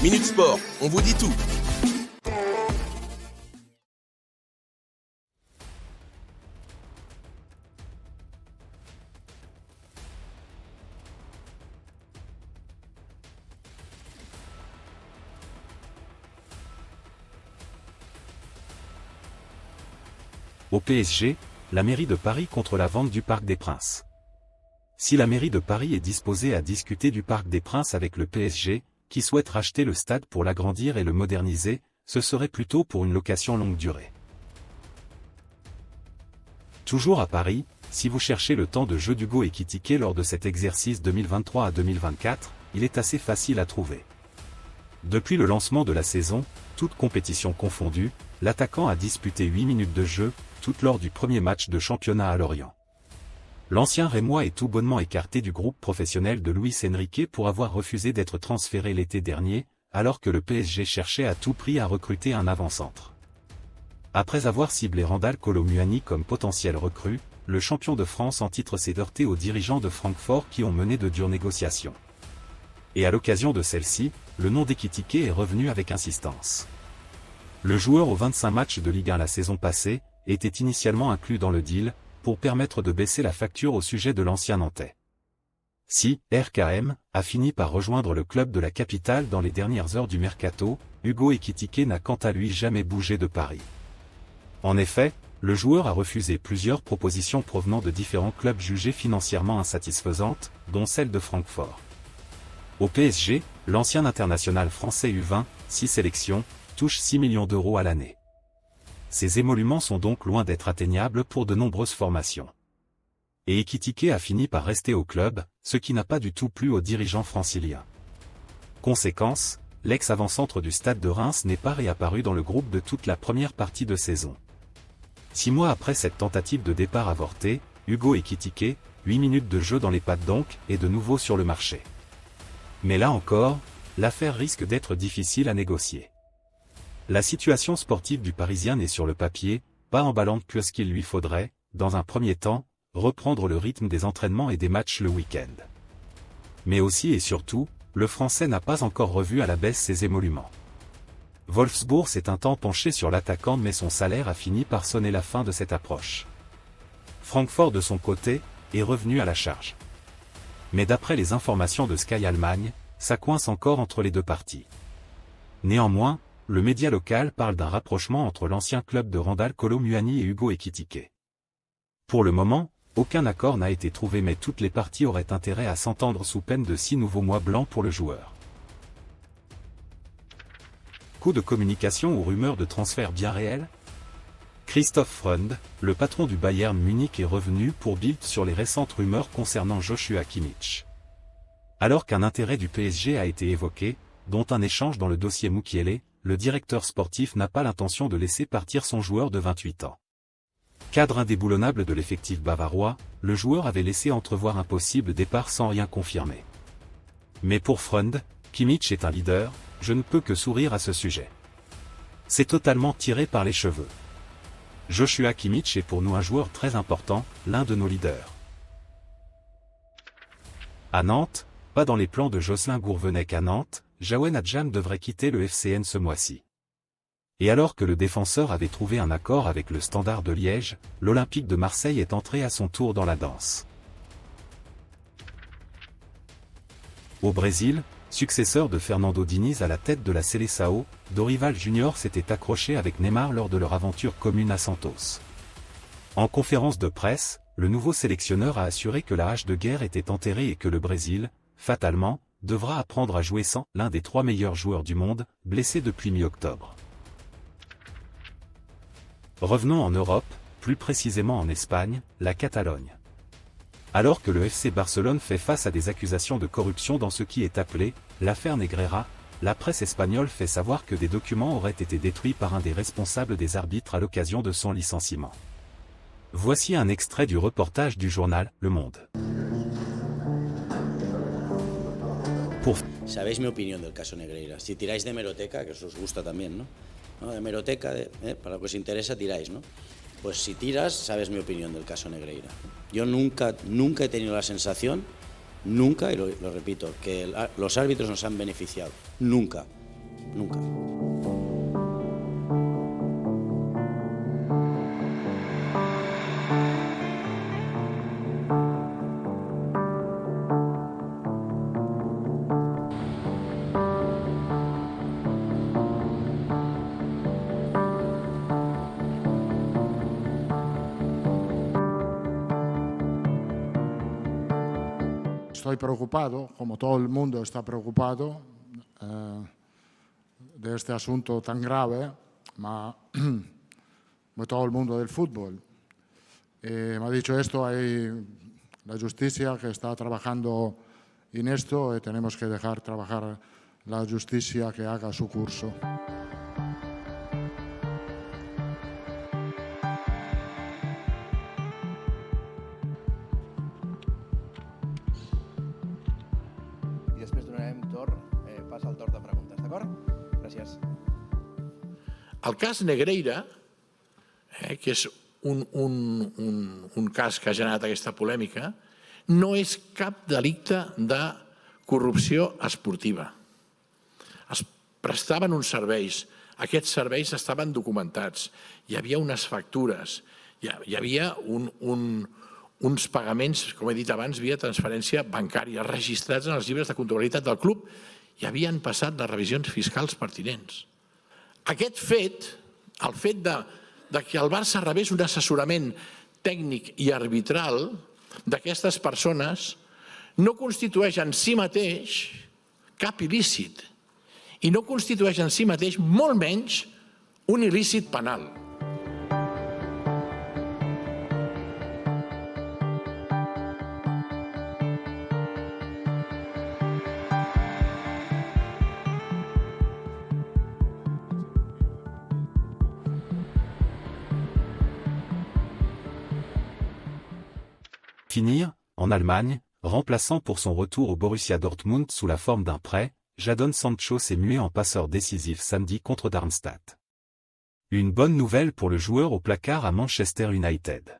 Minute Sport, on vous dit tout. Au PSG, la mairie de Paris contre la vente du Parc des Princes. Si la mairie de Paris est disposée à discuter du Parc des Princes avec le PSG, qui souhaite racheter le stade pour l'agrandir et le moderniser, ce serait plutôt pour une location longue durée. Toujours à Paris, si vous cherchez le temps de jeu d'Hugo Ekitike lors de cet exercice 2023 à 2024, il est assez facile à trouver. Depuis le lancement de la saison, toutes compétitions confondues, l'attaquant a disputé 8 minutes de jeu, toutes lors du premier match de championnat à Lorient. L'ancien Rémois est tout bonnement écarté du groupe professionnel de Luis Enrique pour avoir refusé d'être transféré l'été dernier, alors que le PSG cherchait à tout prix à recruter un avant-centre. Après avoir ciblé Randal Kolo Muani comme potentiel recrue, le champion de France en titre s'est heurté aux dirigeants de Francfort qui ont mené de dures négociations. Et à l'occasion de celle-ci, le nom d'Ekitike est revenu avec insistance. Le joueur aux 25 matchs de Ligue 1 la saison passée, était initialement inclus dans le deal, pour permettre de baisser la facture au sujet de l'ancien Nantais. Si RKM a fini par rejoindre le club de la capitale dans les dernières heures du mercato, Hugo Ekitike n'a quant à lui jamais bougé de Paris. En effet, le joueur a refusé plusieurs propositions provenant de différents clubs jugés financièrement insatisfaisantes, dont celle de Francfort. Au PSG, l'ancien international français U20, 6 sélections, touche 6 millions d'euros à l'année. Ces émoluments sont donc loin d'être atteignables pour de nombreuses formations. Et Ekitike a fini par rester au club, ce qui n'a pas du tout plu aux dirigeants franciliens. Conséquence, l'ex-avant-centre du Stade de Reims n'est pas réapparu dans le groupe de toute la première partie de saison. 6 mois après cette tentative de départ avortée, Hugo Ekitike, 8 minutes de jeu dans les pattes donc, est de nouveau sur le marché. Mais là encore, l'affaire risque d'être difficile à négocier. La situation sportive du Parisien n'est sur le papier pas emballante puisqu'il lui faudrait, dans un premier temps, reprendre le rythme des entraînements et des matchs le week-end. Mais aussi et surtout, le Français n'a pas encore revu à la baisse ses émoluments. Wolfsburg s'est un temps penché sur l'attaquant mais son salaire a fini par sonner la fin de cette approche. Francfort de son côté, est revenu à la charge. Mais d'après les informations de Sky Allemagne, ça coince encore entre les deux parties. Néanmoins, le média local parle d'un rapprochement entre l'ancien club de Randal Kolo Muani et Hugo Ekitike. Pour le moment, aucun accord n'a été trouvé mais toutes les parties auraient intérêt à s'entendre sous peine de 6 nouveaux mois blancs pour le joueur. Coup de communication ou rumeurs de transfert bien réels ? Christoph Freund, le patron du Bayern Munich est revenu pour Bild sur les récentes rumeurs concernant Joshua Kimmich. Alors qu'un intérêt du PSG a été évoqué, dont un échange dans le dossier Mukiele, le directeur sportif n'a pas l'intention de laisser partir son joueur de 28 ans. Cadre indéboulonnable de l'effectif bavarois, le joueur avait laissé entrevoir un possible départ sans rien confirmer. Mais pour Freund, Kimmich est un leader, je ne peux que sourire à ce sujet. C'est totalement tiré par les cheveux. Joshua Kimmich est pour nous un joueur très important, l'un de nos leaders. À Nantes, pas dans les plans de Jocelyn Gourvenec à Nantes, Jawen Adjam devrait quitter le FCN ce mois-ci. Et alors que le défenseur avait trouvé un accord avec le Standard de Liège, l'Olympique de Marseille est entré à son tour dans la danse. Au Brésil, successeur de Fernando Diniz à la tête de la Seleção, Dorival Junior s'était accroché avec Neymar lors de leur aventure commune à Santos. En conférence de presse, le nouveau sélectionneur a assuré que la hache de guerre était enterrée et que le Brésil, fatalement, devra apprendre à jouer sans l'un des 3 meilleurs joueurs du monde, blessé depuis mi-octobre. Revenons en Europe, plus précisément en Espagne, la Catalogne. Alors que le FC Barcelone fait face à des accusations de corruption dans ce qui est appelé l'affaire Negreira, la presse espagnole fait savoir que des documents auraient été détruits par un des responsables des arbitres à l'occasion de son licenciement. Voici un extrait du reportage du journal Le Monde. Sabéis mi opinión del caso Negreira. Si tiráis de hemeroteca, que eso os gusta también, ¿no? De hemeroteca, para lo que os interesa tiráis, ¿no? Pues si tiras, sabes mi opinión del caso Negreira. Yo nunca he tenido la sensación, nunca, y lo repito, que los árbitros nos han beneficiado. Nunca. nunca. Estoy preocupado, como todo el mundo está preocupado, de este asunto tan grave, de todo el mundo del fútbol. Me ha dicho esto, hay la justicia que está trabajando en esto y tenemos que dejar trabajar la justicia que haga su curso. I després donarem pas al torn de preguntes, d'acord? Gràcies. El cas Negreira, que és un cas que ha generat aquesta polèmica, no és cap delicte de corrupció esportiva. Es prestaven uns serveis, aquests serveis estaven documentats, hi havia unes factures, hi havia uns pagaments, com he dit abans, via transferència bancària, registrats en els llibres de comptabilitat del club i havien passat les revisions fiscals pertinents. Aquest fet, el fet de que el Barça rebés un assessorament tècnic i arbitral d'aquestes persones, no constitueix en si mateix cap il·lícit i no constitueix en si mateix, molt menys, un il·lícit penal. Finir, en Allemagne, remplaçant pour son retour au Borussia Dortmund sous la forme d'un prêt, Jadon Sancho s'est mué en passeur décisif samedi contre Darmstadt. Une bonne nouvelle pour le joueur au placard à Manchester United.